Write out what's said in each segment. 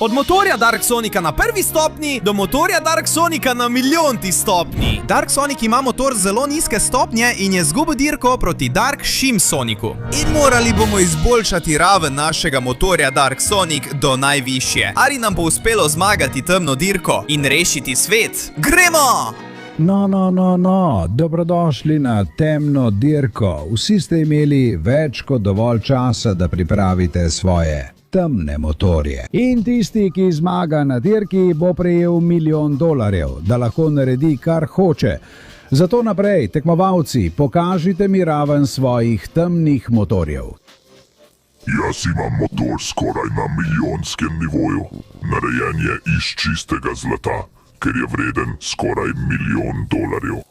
Od motorja Dark Sonica na prvi stopni do motorja Dark Sonica na milijonti stopni. Dark Sonic ima motor zelo nizke stopnje in je izgubil dirko proti Dark Shim Sonicu. In morali bomo izboljšati raven našega motorja Dark Sonic do najvišje. Ali nam bo uspelo zmagati temno dirko in rešiti svet? Gremo! No, dobrodošli na temno dirko. Vsi ste imeli več kot dovolj časa, da pripravite svoje temne motorje. In tisti, ki zmaga na dirki, bo prejel $1 milijon, da lahko naredi, kar hoče. Zato naprej, tekmovalci, pokažite mi raven svojih temnih motorjev. Jaz imam motor skoraj na milijonskem nivoju. Narejen je iz čistega zlata, ker je vreden skoraj $1 milijon.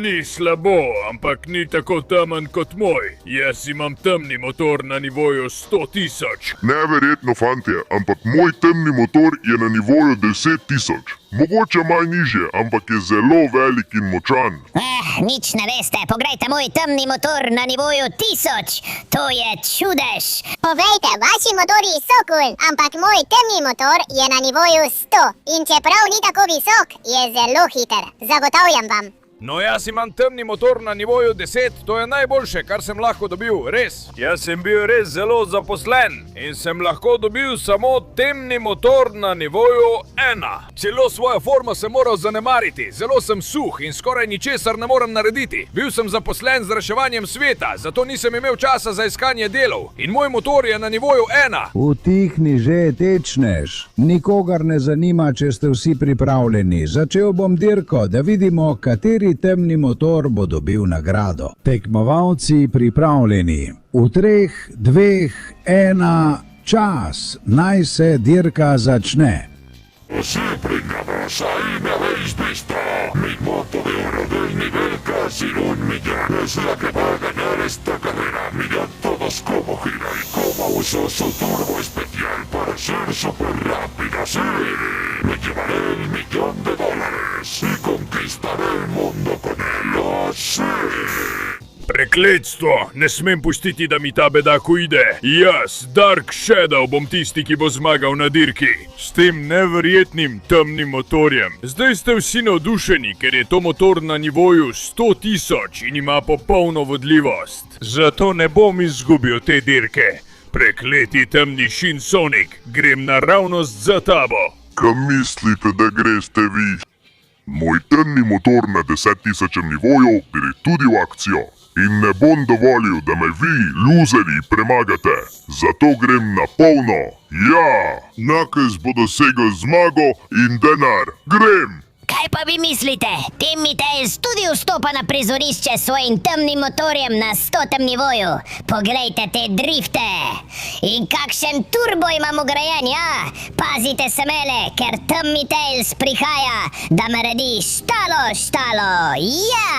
Ni slabo, ampak ni tako temen kot moj. Jaz imam temni motor na nivoju 100.000. Neverjetno, fantje, ampak moj temni motor je na nivoju 10.000. Mogoče malo nižje, ampak je zelo velik in močan. Nič ne veste, poglejte moj temni motor na nivoju 1000. To je čudež. Povejte, vaši motorji so cool, ampak moj temni motor je na nivoju 100. In čeprav ni tako visok, je zelo hiter. Zagotavljam vam. No, jaz imam temni motor na nivoju 10, to je najboljše, kar sem lahko dobil, res. Jaz sem bil res zelo zaposlen in sem lahko dobil samo temni motor na nivoju 1. Celo svojo formo sem moral zanemariti, zelo sem suh in skoraj ničesar ne morem narediti. Bil sem zaposlen z reševanjem sveta, zato nisem imel časa za iskanje delov in moj motor je na nivoju 1. Utihni že, tečneš. Nikogar ne zanima, če ste vsi pripravljeni. Začel bom dirko, da vidimo, kateri temni motor bo dobil nagrado. Tekmovalci pripravljeni. V 3, 2, 1, čas. Naj se dirka začne. Siempre vas ahí me habéis visto. Mi moto de oro del nivel casi 1 millón. Es la que va a ganar esta carrera. Mirad todos cómo gira y cómo uso su turbo especial para ser súper rápida. Sí, me llevaré $1 millón y conquistaré el mundo con él. ¡Oh, sí! Prekletstvo! Ne smem pustiti, da mi ta bedak ujde. Jaz, Dark Shadow, bom tisti, ki bo zmagal na dirki. S tem neverjetnim temnim motorjem. Zdaj ste vsi navdušeni, ker je to motor na nivoju 100.000 in ima popolno vodljivost. Zato ne bom izgubil te dirke. Prekleti temni Shin Sonic, grem naravnost za tabo. Kam mislite, da greste vi? Moj temni motor na 10.000 nivoju gre tudi v akcijo. In ne bom dovolil, da me vi, luzeri, premagate. Zato grem na polno. Ja, Knuckles bo dosegel zmago in denar. Grem! Kaj pa vi mislite? Timmy Tails tudi vstopa na prizorišče s svojim temnim motorjem na 100. nivoju. Poglejte te drifte. In kakšen turbo imamo grajen, ja? Pazite se mele, ker Timmy Tails prihaja, da me redi štalo, ja!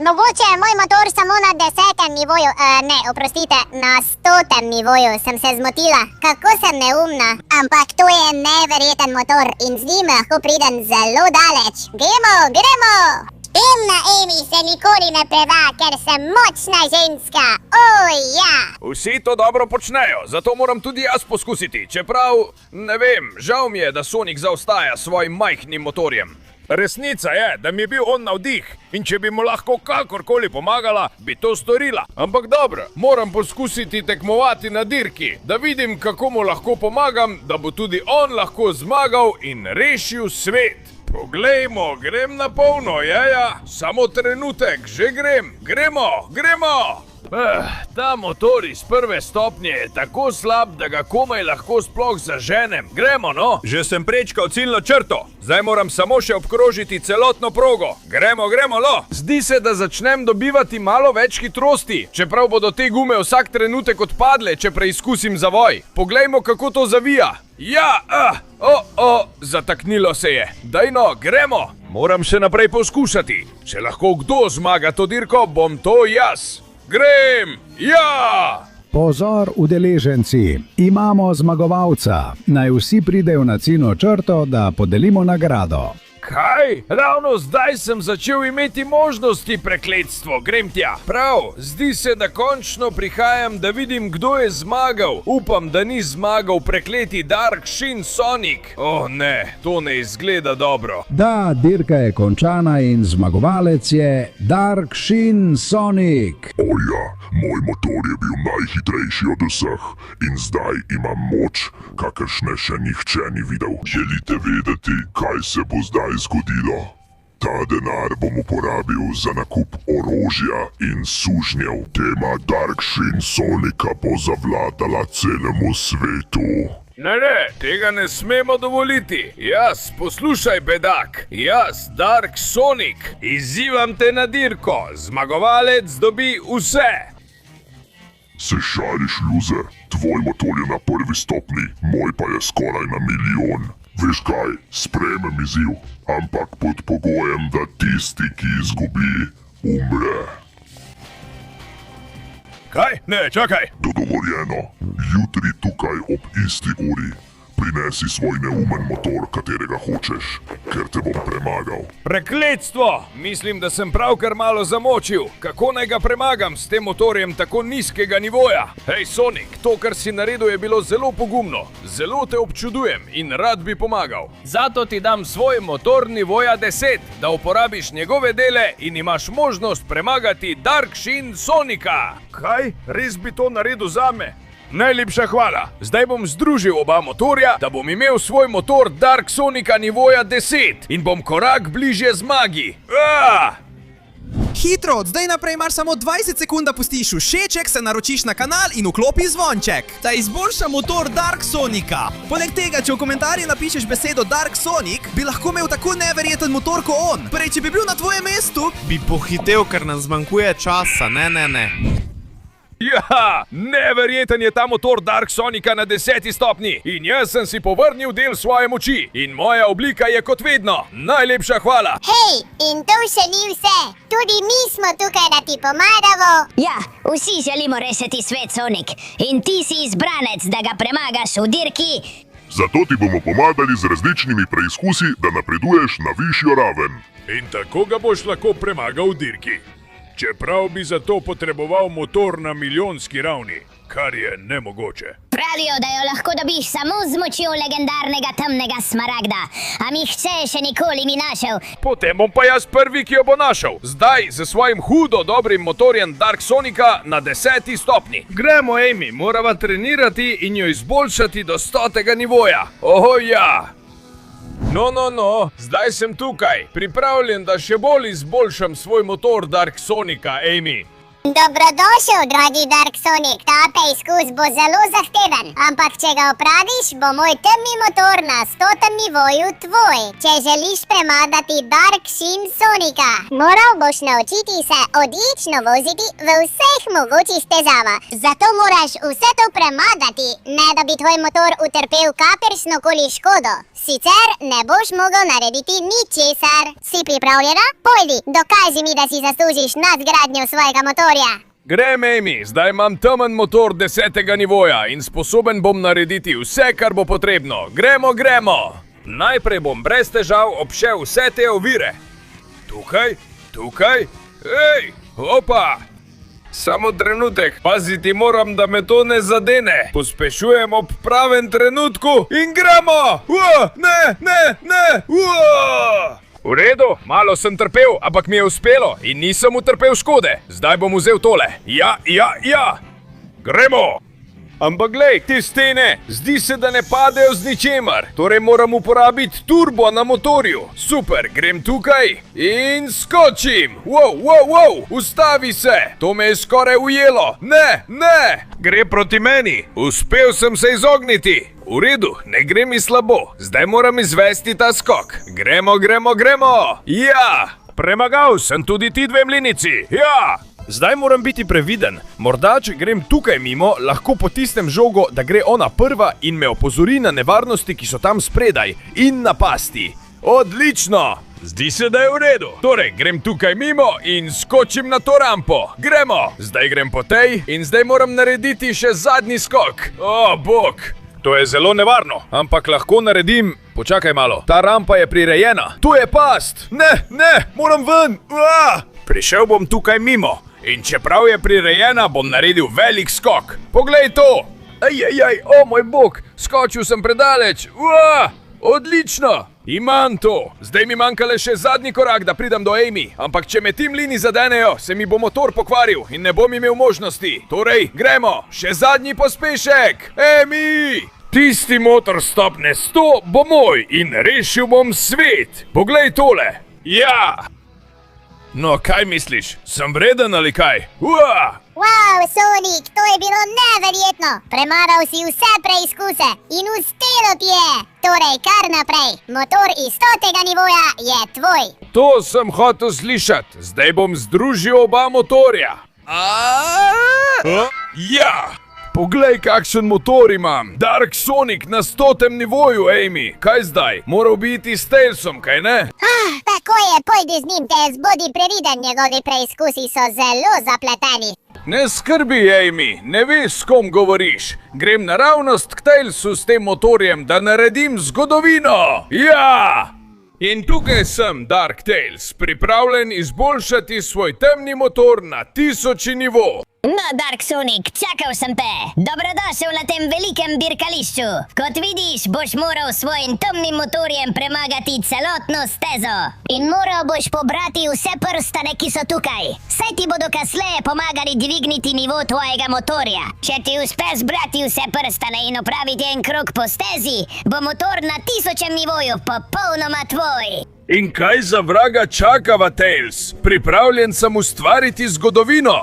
Mogoče je moj motor samo na 10. nivoju, na 100. nivoju sem se zmotila. Kako sem neumna. Ampak to je neverjeten motor in z njim lahko pridem zelo daleč. Gremo! Temna Amy se nikoli ne preda, ker sem močna ženska. Ja! Vsi to dobro počnejo, zato moram tudi jaz poskusiti. Čeprav, ne vem, žal mi je, da Sonic zaostaja s svojim majhnim motorjem. Resnica je, da mi je bil on navdih in če bi mu lahko kakorkoli pomagala, bi to storila. Ampak dobro, moram poskusiti tekmovati na dirki, da vidim, kako mu lahko pomagam, da bo tudi on lahko zmagal in rešil svet. Poglejmo, grem na polno, ja, samo trenutek, že gremo! Ta motor iz prve stopnje je tako slab, da ga komaj lahko sploh zaženem. Gremo, no! Že sem prečkal ciljno črto. Zdaj moram samo še obkrožiti celotno progo. Gremo, lo! Zdi se, da začnem dobivati malo več hitrosti, čeprav bodo te gume vsak trenutek odpadle, če preizkusim zavoj. Poglejmo, kako to zavija. Ja, zataknilo se je. Daj no, gremo! Moram še naprej poskušati. Če lahko kdo zmaga to dirko, bom to jaz. Grem! Ja! Pozor, udeleženci, imamo zmagovalca. Naj vsi pridejo na ciljno črto, da podelimo nagrado. Kaj? Kaj? Ravno zdaj sem začel imeti možnosti, prekletstvo, grem tja. Prav, zdi se, da končno prihajam, da vidim, kdo je zmagal. Upam, da ni zmagal prekleti Dark Shin Sonic. Ne, to ne izgleda dobro. Da, dirka je končana in zmagovalec je Dark Shin Sonic. Ja, moj motor je bil najhitrejši od vseh in zdaj imam moč, kakršne še nihče ni videl. Želite vedeti, kaj se bo zdaj zgodilo? Ta denar bom uporabil za nakup orožja in sužnjev. Tema Dark Shin Sonica bo zavladala celemu svetu. Ne, tega ne smemo dovoliti. Jaz, poslušaj, bedak. Jaz, Dark Sonic, izzivam te na dirko. Zmagovalec dobi vse. Se šališ, luzer? Tvoj motor je na prvi stopni, moj pa je skoraj na milijon. Veš kaj, sprejmem izziv, ampak pod pogojem, da tisti, ki izgubi, umre. Kaj? Ne, čakaj. Dogovorjeno, jutri tukaj ob isti uri. Prinesi svoj neumen motor, katerega hočeš, ker te bom premagal. Prekletstvo! Mislim, da sem pravkar malo zamočil. Kako naj ga premagam s tem motorjem tako nizkega nivoja? Hej, Sonic, to, kar si naredil, je bilo zelo pogumno. Zelo te občudujem in rad bi pomagal. Zato ti dam svoj motor nivoja 10, da uporabiš njegove dele in imaš možnost premagati Dark Shin Sonica. Kaj? Res bi to naredil zame? Najlepša hvala. Zdaj bom združil oba motorja, da bom imel svoj motor Dark Sonica nivoja 10 in bom korak bliže zmagi. Hitro, od zdaj naprej imaš samo 20 sekund, da pustiš všeček, se naročiš na kanal in vklopi zvonček. Da izboljša motor Dark Sonica. Poleg tega, če v komentarje napišeš besedo Dark Sonic, bi lahko imel tako neverjeten motor kot on. Prej, če bi bil na tvojem mestu, bi pohitev, ker nam zmanjkuje časa. Ne. Ja, neverjeten je ta motor Dark Sonica na 10. stopni in jaz sem si povrnil del svoje moči in moja oblika je kot vedno. Najlepša hvala. Hej, in to še ni vse. Tudi mi smo tukaj, da ti pomagamo. Ja, vsi želimo rešiti svet, Sonic. In ti si izbranec, da ga premagaš v dirki. Zato ti bomo pomagali z različnimi preizkusi, da napreduješ na višjo raven. In tako ga boš lahko premagal v dirki. Čeprav bi za to potreboval motor na milijonski ravni, kar je nemogoče. Pravijo, da jo lahko dobiš samo z močjo legendarnega temnega smaragda, a nihče še nikoli ni našel. Potem bom pa jaz prvi, ki jo bo našel. Zdaj, z svojim hudo dobrim motorjem Dark Sonica na 10. stopni. Gremo, Amy, morava trenirati in jo izboljšati do 100. nivoja. Ja! No, zdaj sem tukaj, pripravljen, da še bolj izboljšam svoj motor Dark Sonica, Amy. Dobrodošel, dragi Dark Sonic. Ta preizkus bo zelo zahteven, ampak če ga opraviš, bo moj temni motor na 100. nivoju tvoj. Če želiš premagati Dark Shin Sonica, moral boš naučiti se odlično voziti v vseh mogočih težavah. Zato moraš vse to premagati, ne da bi tvoj motor utrpel kakršnokoli škodo. Sicer ne boš mogel narediti ničesar. Si pripravljena? Pojdi, dokaži mi, da si zaslužiš nadgradnjo svojega motorja. Grem, Amy, zdaj imam temen motor 10. nivoja in sposoben bom narediti vse, kar bo potrebno. Gremo! Najprej bom brez težav obšel vse te ovire. Tukaj. Ej, opa! Samo trenutek, paziti moram, da me to ne zadene. Pospešujem ob pravem trenutku in gremo! Ne! V redu, malo sem trpel, ampak mi je uspelo in nisem utrpel škode. Zdaj bom vzel tole. Ja. Gremo! Ampak glej, te stene, zdi se, da ne padejo z ničemer. Torej moram uporabiti turbo na motorju. Super, grem tukaj in skočim. Wow, ustavi se. To me je skoraj ujelo. Ne, gre proti meni. Uspel sem se izogniti. V redu, ne gre mi slabo. Zdaj moram izvesti ta skok. Gremo. Ja, premagal sem tudi ti dve mlinici. Ja. Zdaj moram biti previden. Morda, če grem tukaj mimo, lahko potisnem žogo, da gre ona prva in me opozori na nevarnosti, ki so tam spredaj, in napasti. Odlično! Zdi se, da je v redu. Torej, grem tukaj mimo in skočim na to rampo. Gremo! Zdaj grem po tej in zdaj moram narediti še zadnji skok. O, bog! To je zelo nevarno, ampak lahko naredim. Počakaj malo, ta rampa je prirejena. Tu je past. Ne, moram ven. Prišel bom tukaj mimo in čeprav je prirejena, bom naredil velik skok. Poglej to. O moj bog, skočil sem predaleč. Odlično. Imam to. Zdaj mi manjka le še zadnji korak, da pridem do Amy. Ampak če me ti mlini zadenejo, se mi bo motor pokvaril in ne bom imel možnosti. Torej, gremo. Še zadnji pospešek. Amy! Tisti motor stopne 100 bo moj in rešil bom svet. Poglej tole. Ja. No, kaj misliš? Sem vreden ali kaj? Wow, Sonic, to je bilo neverjetno! Premagal si vse preizkuse in uspelo ti je! Torej, kar naprej, motor iz 100. nivoja je tvoj! To sem hotel slišati. Zdaj bom združil oba motorja. Ja! Poglej, kakšen motor imam. Dark Sonic na 100. nivoju, Amy. Kaj zdaj? Moral biti s Tailsom, kaj ne? Tako je, pojdi z njim, Tails, bodi previden, njegovi preizkusi so zelo zapleteni. Ne skrbi, Amy, ne veš, s kom govoriš. Grem naravnost k Tailsu s tem motorjem, da naredim zgodovino. Ja! In tukaj sem, Dark Tails, pripravljen izboljšati svoj temni motor na 1000. nivo. No, Dark Sonic, čakal sem te. Dobrodošel na tem velikem dirkališču. Kot vidiš, boš moral s svojim temnim motorjem premagati celotno stezo. In moral boš pobrati vse prstane, ki so tukaj. Saj ti bodo kasneje pomagali dvigniti nivo tvojega motorja. Če ti uspe zbrati vse prstane in opraviti en krog po stezi, bo motor na 1000. nivoju popolnoma tvoj. In kaj za vraga čakava, Tails? Pripravljen sem ustvariti zgodovino.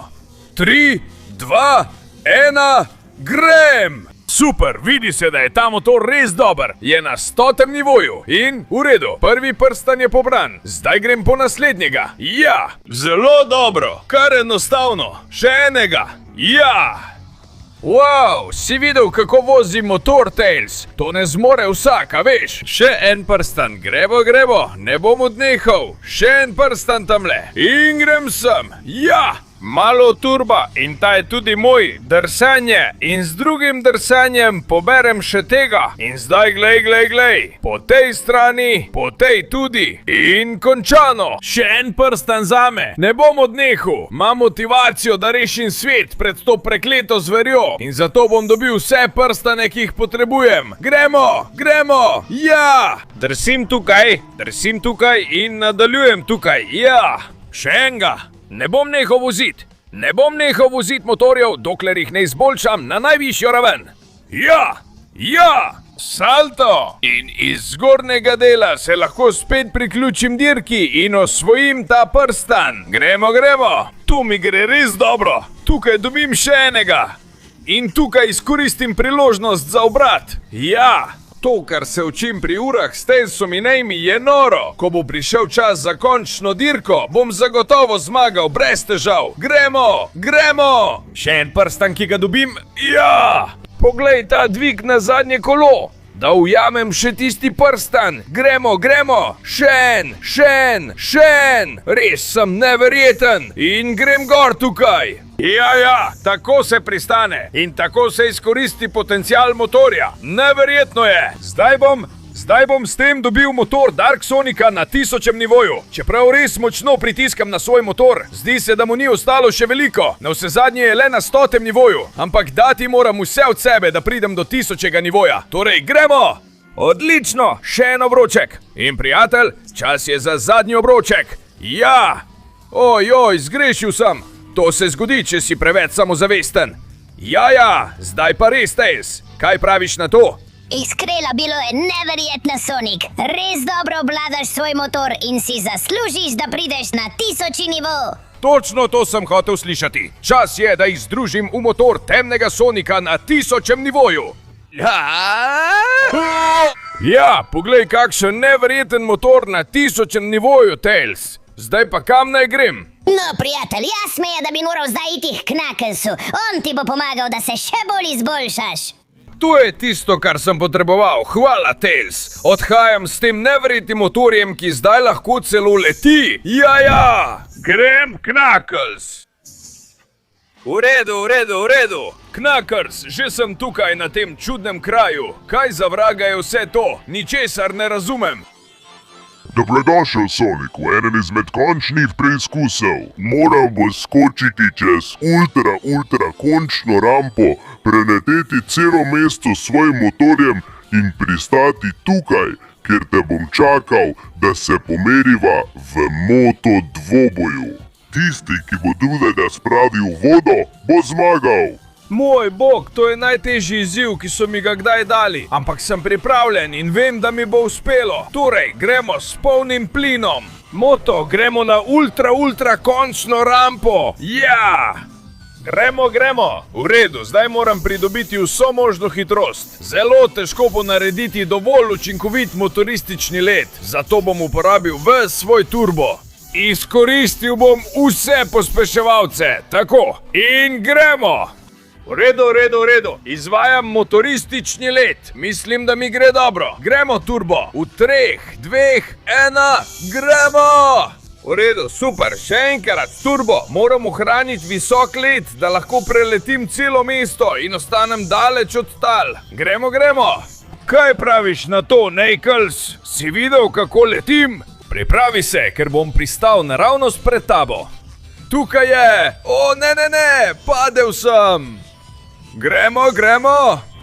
3, 2, 1, grem! Super, vidi se, da je ta motor res dober. Je na 100. nivoju in v redu, prvi prstan je pobran. Zdaj grem po naslednjega. Ja, zelo dobro, kar enostavno. Še enega. Ja! Wow, si videl, kako vozi motor, Tails? To ne zmore vsak, a veš? Še en prstan, grebo, ne bom odnehal. Še en prstan tamle in grem sem. Ja! Malo turba in ta je tudi moj, drsanje in z drugim drsanjem poberem še tega. In zdaj glej, po tej strani, po tej tudi in končano. Še en prstan zame, ne bom odnehal. Imam motivacijo, da rešim svet pred to prekleto zverjo in zato bom dobil vse prstane, ki jih potrebujem. Gremo, ja! Drsim tukaj in nadaljujem tukaj, ja! Še enega. Ne bom nehal voziti motorjev, dokler jih ne izboljšam na najvišjo raven. Ja! Salto! In iz zgornjega dela se lahko spet priključim dirki in osvojim ta prstan. Gremo! Tu mi gre res dobro. Tukaj dobim še enega. In tukaj izkoristim priložnost za obrat. Ja! To, kar se učim pri urah s Tailsom in Amy, je noro. Ko bo prišel čas za končno dirko, bom zagotovo zmagal brez težav. Gremo! Še en prstan, ki ga dobim. Ja! Poglej ta dvig na zadnje kolo. Da ujamem še tisti prstan. Gremo! Še en! Res sem neverjeten. In grem gor tukaj. Ja, tako se pristane in tako se izkoristi potencial motorja. Neverjetno je. Zdaj bom s tem dobil motor Dark Sonica na 1000. nivoju. Čeprav res močno pritiskam na svoj motor, zdi se, da mu ni ostalo še veliko. Navsezadnje je le na 100. nivoju, ampak dati moram vse od sebe, da pridem do 1000. nivoja. Torej, gremo! Odlično, še en obroček. In prijatelj, čas je za zadnji obroček. Ja! Ojoj, zgrešil sem. To se zgodi, če si preveč samozavesten. Ja, zdaj pa res, Tails. Kaj praviš na to? Iskreno bilo je neverjetno, Sonic. Res dobro obvladaš svoj motor in si zaslužiš, da prideš na 1000. nivo. Točno to sem hotel slišati. Čas je, da jih združim v motor temnega Sonika na 1000. nivoju. Ja, poglej, kakšen neverjeten motor na 1000. nivoju, Tails. Zdaj pa kam naj grem? No, prijatelj, jasno je, da bi moral zdaj iti k Knucklessu. On ti bo pomagal, da se še bolj izboljšaš. To je tisto, kar sem potreboval. Hvala, Tails. Odhajam s tem neverjetnim motorjem, ki zdaj lahko celo leti. Ja! Grem, Knuckles. V redu. Knackers, že sem tukaj na tem čudnem kraju. Kaj za vraga je vse to? Ničesar ne razumem. Dobrodošel, Sonic, v enem izmed končnih preizkusov. Moral bo skočiti čez ultra končno rampo, preleteti celo mesto s svojim motorjem in pristati tukaj, kjer te bom čakal, da se pomeriva v moto dvoboju. Tisti, ki bo drugega spravil v vodo, bo zmagal. Moj bog, to je najtežji izziv, ki so mi ga kdaj dali. Ampak sem pripravljen in vem, da mi bo uspelo. Torej, gremo s polnim plinom. Moto, gremo na ultra končno rampo. Ja! Gremo. V redu, zdaj moram pridobiti vso možno hitrost. Zelo težko bo narediti dovolj učinkovit motoristični let. Zato bom uporabil ves svoj turbo. Izkoristil bom vse pospeševalce. Tako, in gremo! V redu. Izvajam motoristični let. Mislim, da mi gre dobro. Gremo, turbo. V 3, 2, 1, gremo! V redu, super. Še enkrat, turbo. Moram ohraniti visok let, da lahko preletim celo mesto in ostanem daleč od tal. Gremo. Kaj praviš na to, Knuckles? Si videl, kako letim? Pripravi se, ker bom pristal naravnost pred tabo. Tukaj je! O, ne, padel sem! Gremo.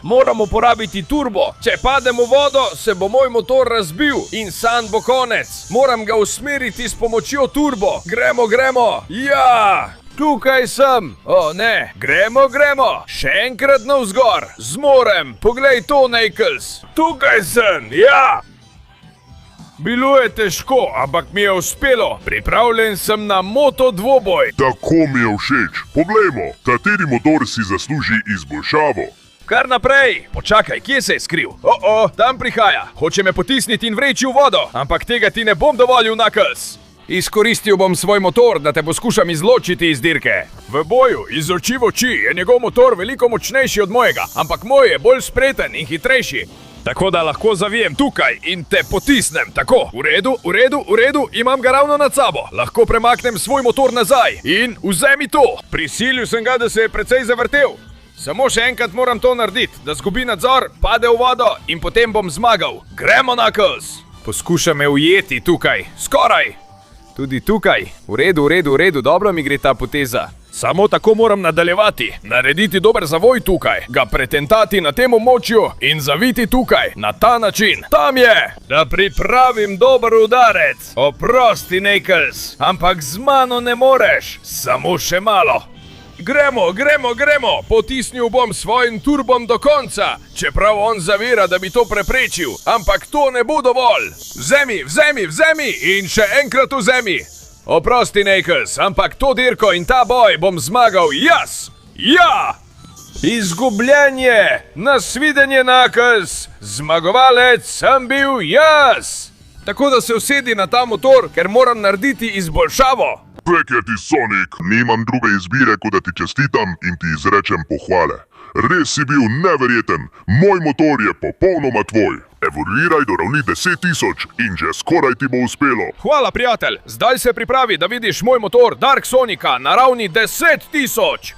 Moram uporabiti turbo. Če padem v vodo, se bo moj motor razbil in san bo konec. Moram ga usmeriti s pomočjo turbo. Gremo. Ja! Tukaj sem. O, ne. Gremo. Še enkrat navzgor. Zmorem. Poglej to, Knuckles. Tukaj sem. Ja! Bilo je težko, ampak mi je uspelo. Pripravljen sem na moto dvoboj. Tako mi je všeč. Poglejmo, kateri motor si zasluži izboljšavo. Kar naprej. Počakaj, kje se je skril? Tam prihaja. Hoče me potisniti in vreči v vodo. Ampak tega ti ne bom dovolil, Knuckles. Izkoristil bom svoj motor, da te poskušam izločiti iz dirke. V boju, iz oči v oči, je njegov motor veliko močnejši od mojega. Ampak moj je bolj spreten in hitrejši. Tako da lahko zavijem tukaj in te potisnem, tako. V redu, imam ga ravno nad sabo. Lahko premaknem svoj motor nazaj in vzemi to. Prisilil sem ga, da se je precej zavrtel. Samo še enkrat moram to narediti, da zgubi nadzor, pade v vodo in potem bom zmagal. Gremo, Knuckles. Poskuša me ujeti tukaj, skoraj. Tudi tukaj. V redu, dobro mi gre ta poteza. Samo tako moram nadaljevati. Narediti dober zavoj tukaj, ga pretentati na tem območju in zaviti tukaj, na ta način. Tam je! Da pripravim dober udarec. Oprosti, Knuckles, ampak z mano ne moreš. Samo še malo. Gremo. Potisnil bom svojim turbom do konca, čeprav on zavira, da bi to preprečil. Ampak to ne bo dovolj. Vzemi in še enkrat vzemi. Oprosti, Knuckles, ampak to dirko in ta boj bom zmagal jaz! Ja! Izgubljenje! Nasvidenje, Knuckles! Zmagovalec sem bil jaz! Tako da se usedi na ta motor, ker moram narediti izboljšavo. Peketi, Sonic, nimam druge izbire, kot da ti čestitam in ti izrečem pohvale. Res si bil neverjeten, moj motor je popolnoma tvoj. Evoluiraj do ravni 10.000 in že skoraj ti bo uspelo. Hvala, prijatelj, zdaj se pripravi, da vidiš moj motor Dark Sonica na ravni 10.000.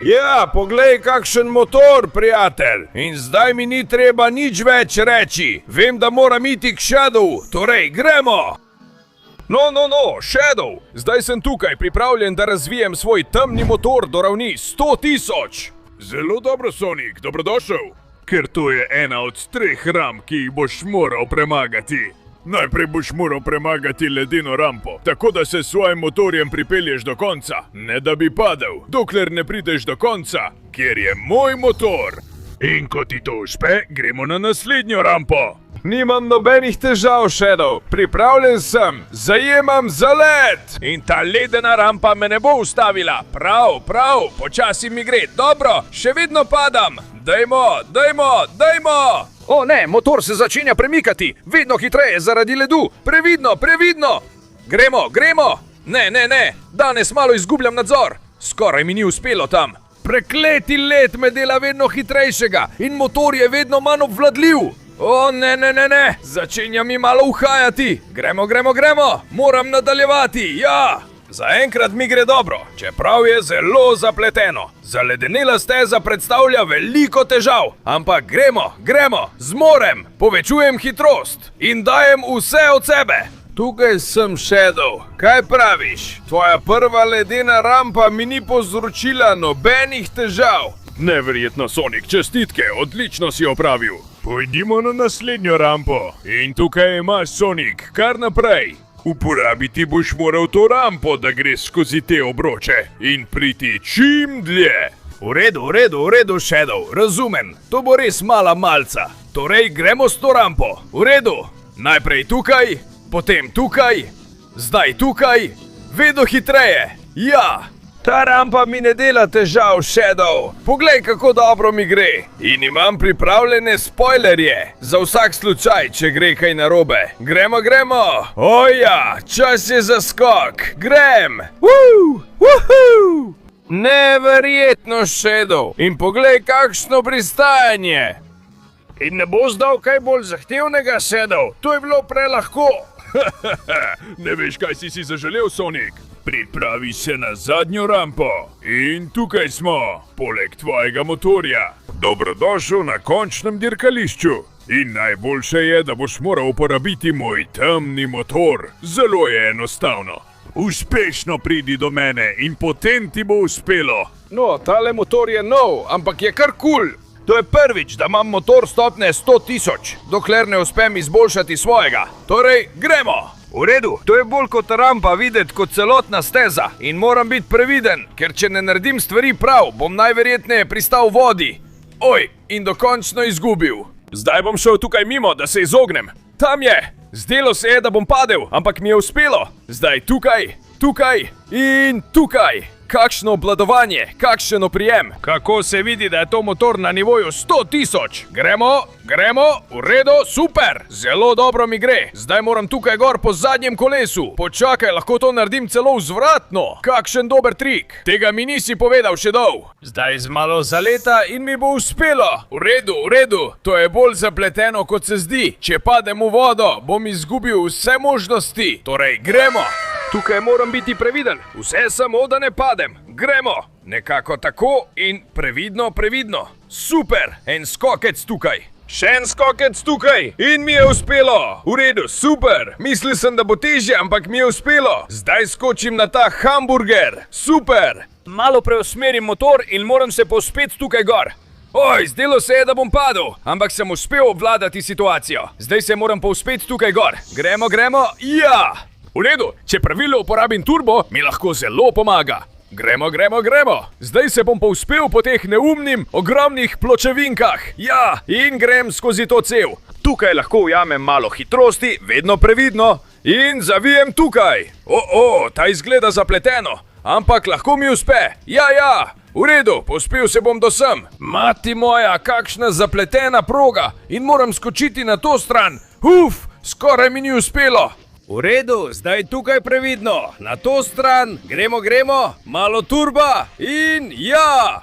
Ja, poglej, kakšen motor, prijatelj. In zdaj mi ni treba nič več reči. Vem, da moram iti k Shadow, torej gremo. No, Shadow! Zdaj sem tukaj, pripravljen, da razvijem svoj temni motor do ravni 100.000. Zelo dobro, Sonic, dobrodošel. Ker to je ena od 3 ramp, ki jih boš moral premagati. Najprej boš moral premagati ledeno rampo, tako da se s svojim motorjem pripelješ do konca. Ne da bi padel, dokler ne prideš do konca, kjer je moj motor. In ko ti to uspe, gremo na naslednjo rampo. Nimam nobenih težav, Shadow. Pripravljen sem. Zajemam zalet. In ta ledena rampa me ne bo ustavila. Prav. Počasi mi gre. Dobro, še vedno padam. Dajmo. O ne, motor se začenja premikati. Vedno hitreje zaradi ledu. Previdno. Gremo. Ne. Danes malo izgubljam nadzor. Skoraj mi ni uspelo tam. Prekleti led me dela vedno hitrejšega in motor je vedno manj obvladljiv. O, ne, začenja mi malo uhajati. Gremo. Moram nadaljevati, ja. Zaenkrat mi gre dobro, čeprav je zelo zapleteno. Zaledenela steza predstavlja veliko težav, ampak gremo, zmorem, povečujem hitrost in dajem vse od sebe. Tukaj sem Shadow, kaj praviš? Tvoja prva ledena rampa mi ni povzročila nobenih težav. Neverjetno, Sonic, čestitke, odlično si opravil. Pojdimo na naslednjo rampo in tukaj imaš, Sonic, kar naprej. Uporabiti boš moral to rampo, da greš skozi te obroče in priti čim dlje. V redu, Shadow, razumem. To bo res mala malca. Torej, gremo s to rampo. V redu. Najprej tukaj, potem tukaj, zdaj tukaj, vedno hitreje. Ja, ta rampa mi ne dela težav, Shadow. Poglej, kako dobro mi gre. In imam pripravljene spoilerje. Za vsak slučaj, če gre kaj narobe. Gremo. Oja, čas je za skok. Grem. Woohoo! Neverjetno, Shadow. In poglej, kakšno pristajanje. In ne bo zdal kaj bolj zahtevnega, Shadow. To je bilo prelahko. Ne veš, kaj si zaželel, Sonic? Pripravi se na zadnjo rampo. In tukaj smo, poleg tvojega motorja. Dobrodošel na končnem dirkališču. In najboljše je, da boš moral uporabiti moj temni motor. Zelo je enostavno. Uspešno pridi do mene in potem ti bo uspelo. No, tale motor je nov, ampak je kar kul. To je prvič, da imam motor stopne 100.000, dokler ne uspem izboljšati svojega. Torej, gremo! V redu, to je bolj kot rampa videti kot celotna steza in moram biti previden, ker če ne naredim stvari prav, bom najverjetneje pristal v vodi. Oj, in dokončno izgubil. Zdaj bom šel tukaj mimo, da se izognem. Tam je! Zdelo se je, da bom padel, ampak mi je uspelo. Zdaj tukaj in tukaj. Kakšno obvladovanje, kakšen oprijem. Kako se vidi, da je to motor na nivoju 100.000. Gremo, v redu, super. Zelo dobro mi gre. Zdaj moram tukaj gor po zadnjem kolesu. Počakaj, lahko to naredim celo vzvratno. Kakšen dober trik. Tega mi nisi povedal še dol. Zdaj z malo zaleta in mi bo uspelo. V redu, to je bolj zapleteno, kot se zdi. Če padem v vodo, bom izgubil vse možnosti. Torej, gremo. Tukaj moram biti previden, vse samo, da ne padem. Gremo! Nekako tako in previdno. Super, en skokec tukaj. Še en skokec tukaj in mi je uspelo. V redu, super. Mislil sem, da bo težje, ampak mi je uspelo. Zdaj skočim na ta hamburger. Super. Malo preusmerim motor in moram se povzpeti tukaj gor. Oj, zdelo se je, da bom padel, ampak sem uspel obvladati situacijo. Zdaj se moram povzpeti tukaj gor. Gremo, ja! V redu, če pravilno uporabim turbo, mi lahko zelo pomaga. Gremo. Zdaj se bom povzpel po teh neumnih, ogromnih pločevinkah. Ja, in grem skozi to cev. Tukaj lahko ujamem malo hitrosti, vedno previdno. In zavijem tukaj. Ta izgleda zapleteno, ampak lahko mi uspe. Ja, v redu, povzpel se bom do sem. Mati moja, kakšna zapletena proga in moram skočiti na to stran. Skoraj mi ni uspelo. V redu, zdaj tukaj previdno, na to stran, gremo, malo turba in ja!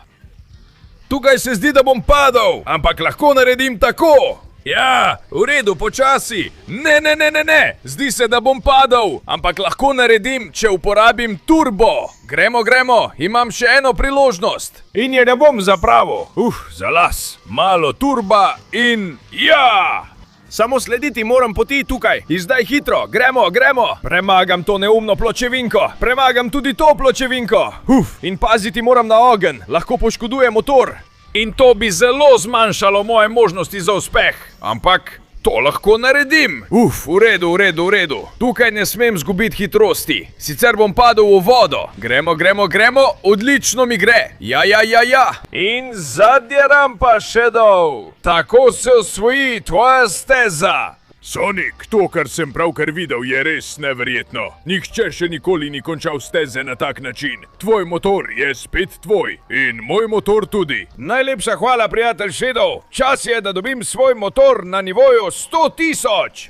Tukaj se zdi, da bom padel, ampak lahko naredim tako. Ja, v redu, počasi. Ne, zdi se, da bom padel, ampak lahko naredim, če uporabim turbo. Gremo, imam še eno priložnost. In je ne bom zapravil. Za las, malo turba in ja! Samo slediti moram poti tukaj. In zdaj hitro, gremo. Premagam to neumno pločevinko. Premagam tudi to pločevinko. In paziti moram na ogenj. Lahko poškoduje motor. In to bi zelo zmanjšalo moje možnosti za uspeh. Ampak to lahko naredim. V redu. Tukaj ne smem zgubiti hitrosti. Sicer bom padel v vodo. Gremo. Odlično mi gre. Ja. In zadnja rampa, Shadow. Tako se osvoji tvoja steza. Sonic, to, kar sem pravkar videl, je res neverjetno. Nihče še nikoli ni končal steze na tak način. Tvoj motor je spet tvoj in moj motor tudi. Najlepša hvala, prijatelj Shadow. Čas je, da dobim svoj motor na nivoju 100.000.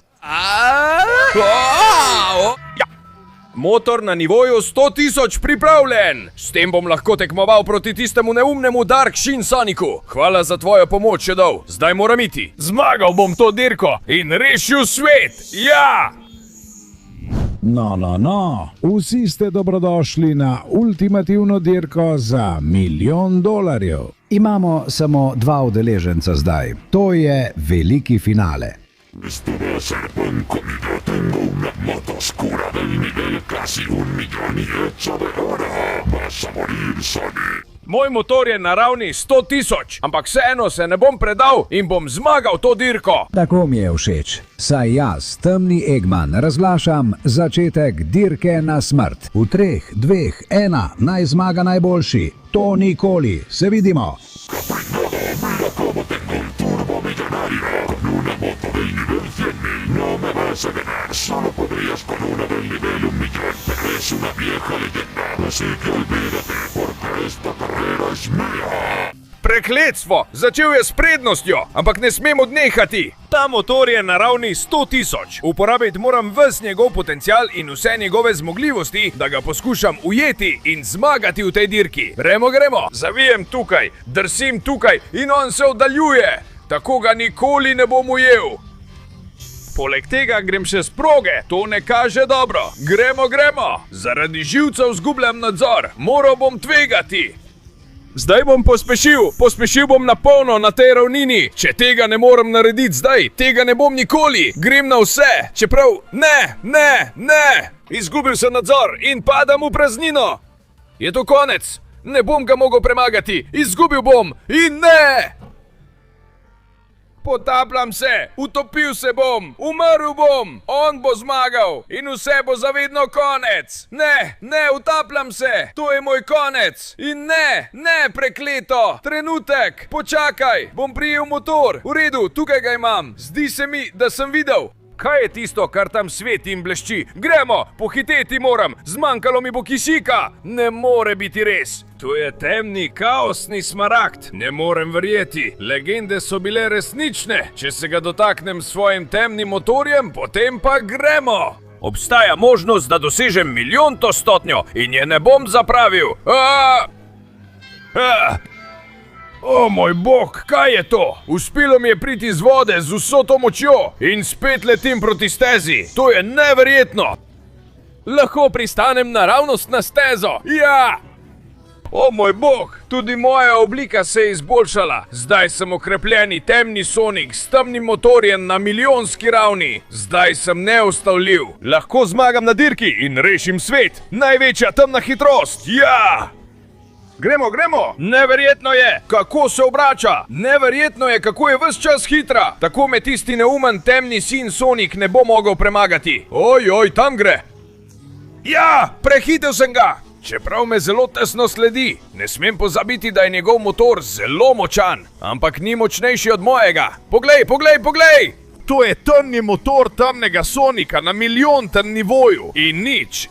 Motor na nivoju 100.000 pripravljen! S tem bom lahko tekmoval proti tistemu neumnemu Dark Shin Sonicu. Hvala za tvojo pomoč, Shadow. Zdaj moram iti. Zmagal bom to dirko in rešil svet! Ja! No, vsi ste dobrodošli na ultimativno dirko za $1.000.000. Imamo samo 2 udeleženca zdaj, to je veliki finale. Esto va a ser buen comida. Tengo una moto oscura del nivel casi 1.000.000 de oro. Vas a morir, Sonic. Moj motor je na ravni 100.000, ampak vseeno se ne bom predal in bom zmagal to dirko. Tako mi je všeč. Saj jaz, temni Eggman, razglašam začetek dirke na smrt. V 3, 2, 1, naj zmaga najboljši. To nikoli. Se vidimo. Mira cómo tengo un turbo millonario. Con una moto del nivel 100.000 no me vas a ganar. Solo podrías con una del nivel 1.000.000. Pero es una vieja leyenda. Así que olvídate, porque esta carrera es mía. Prekletstvo! Začel je s prednostjo, ampak ne smem odnehati. Ta motor je na ravni 100.000. Uporabiti moram ves njegov potencial in vse njegove zmogljivosti, da ga poskušam ujeti in zmagati v tej dirki. Gremo. Zavijem tukaj, drsim tukaj in on se oddaljuje. Tako ga nikoli ne bom ujel. Poleg tega grem še s proge, to ne kaže dobro. Gremo. Zaradi živcev zgubljam nadzor, moral bom tvegati. Zdaj bom pospešil bom na polno na tej ravnini. Če tega ne morem narediti zdaj, tega ne bom nikoli. Grem na vse, čeprav ne. Izgubil sem nadzor in padam v praznino. Je to konec? Ne bom ga mogel premagati, izgubil bom in ne. Potapljam se, utopil se bom, umrl bom, on bo zmagal in vse bo zavedno konec. Ne, utapljam se, to je moj konec. In ne, prekleto, trenutek, počakaj, bom prijel motor. V redu, tukaj ga imam, zdi se mi, da sem videl. Kaj je tisto, kar tam sveti in blešči? Gremo, pohiteti moram, zmanjkalo mi bo kisika. Ne more biti res. To je temni, kaosni smaragd. Ne morem verjeti. Legende so bile resnične. Če se ga dotaknem s svojim temnim motorjem, potem pa gremo. Obstaja možnost, da dosežem 1.000.000 stopnjo in je ne bom zapravil. O moj bog, kaj je to? Uspelo mi je priti iz vode z vso to močjo in spet letim proti stezi. To je neverjetno. Lahko pristanem naravnost na stezo. Ja! O moj bog, tudi moja oblika se je izboljšala. Zdaj sem okrepljeni temni Sonic s temnim motorjem na milijonski ravni. Zdaj sem neustavljiv. Lahko zmagam na dirki in rešim svet. Največja temna hitrost. Ja! Gremo. Neverjetno je, kako se obrača. Neverjetno je, kako je ves čas hitra. Tako me tisti neumen temni sin Sonic ne bo mogel premagati. Oj, tam gre. Ja, prehitel sem ga. Čeprav me zelo tesno sledi. Ne smem pozabiti, da je njegov motor zelo močan. Ampak ni močnejši od mojega. Poglej. To je temni motor temnega Sonika na 1.000.000. nivoju.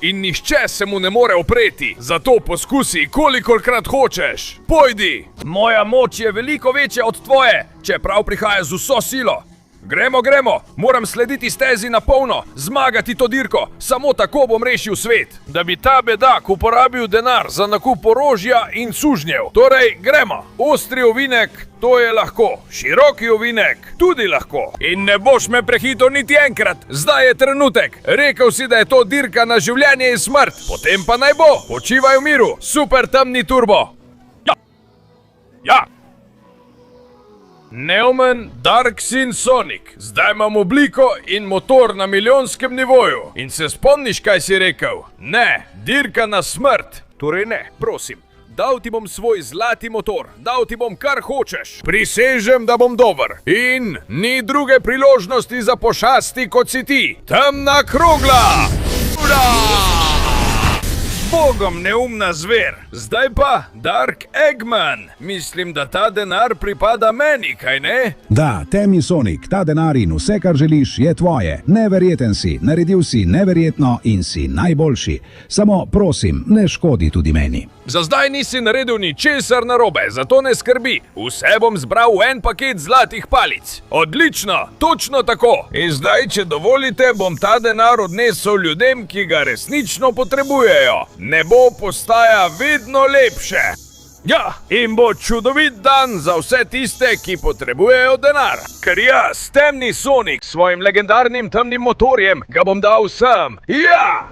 In nišče se mu ne more opreti. Zato poskusi, kolikokrat hočeš. Pojdi! Moja moč je veliko večja od tvoje, čeprav prihaja z vso silo. Gremo. Moram slediti stezi na polno, zmagati to dirko. Samo tako bom rešil svet. Da bi ta bedak uporabil denar za nakup orožja in sužnjev. Torej, gremo. Ostri ovinek, to je lahko. Široki ovinek, tudi lahko. In ne boš me prehitel niti enkrat. Zdaj je trenutek. Rekel si, da je to dirka na življenje in smrt. Potem pa naj bo. Počivaj v miru. Super temni turbo. Ja. Neumen Dark Sin Sonic. Zdaj imam obliko in motor na milijonskem nivoju. In se spomniš, kaj si rekel? Ne, dirka na smrt. Torej ne, prosim. Dal ti bom svoj zlati motor. Dal ti bom kar hočeš. Prisežem, da bom dober. In ni druge priložnosti za pošasti, kot si ti. Temna krogla. Ura! Bogom neumna zver. Zdaj pa Dark Eggman. Mislim, da ta denar pripada meni, kaj ne? Da, temni Sonic, ta denar in vse, kar želiš, je tvoje. Neverjeten si, naredil si neverjetno in si najboljši. Samo prosim, ne škodi tudi meni. Za zdaj nisi naredil ničesar narobe, zato ne skrbi. Vse bom zbral v en paket zlatih palic. Odlično, točno tako. In zdaj, če dovolite, bom ta denar odnesel ljudem, ki ga resnično potrebujejo. Nebo postaja vedno lepše. Ja, in bo čudovit dan za vse tiste, ki potrebujejo denar. Ker jaz, temni Sonic, s svojim legendarnim temnim motorjem, ga bom dal vsem. Ja!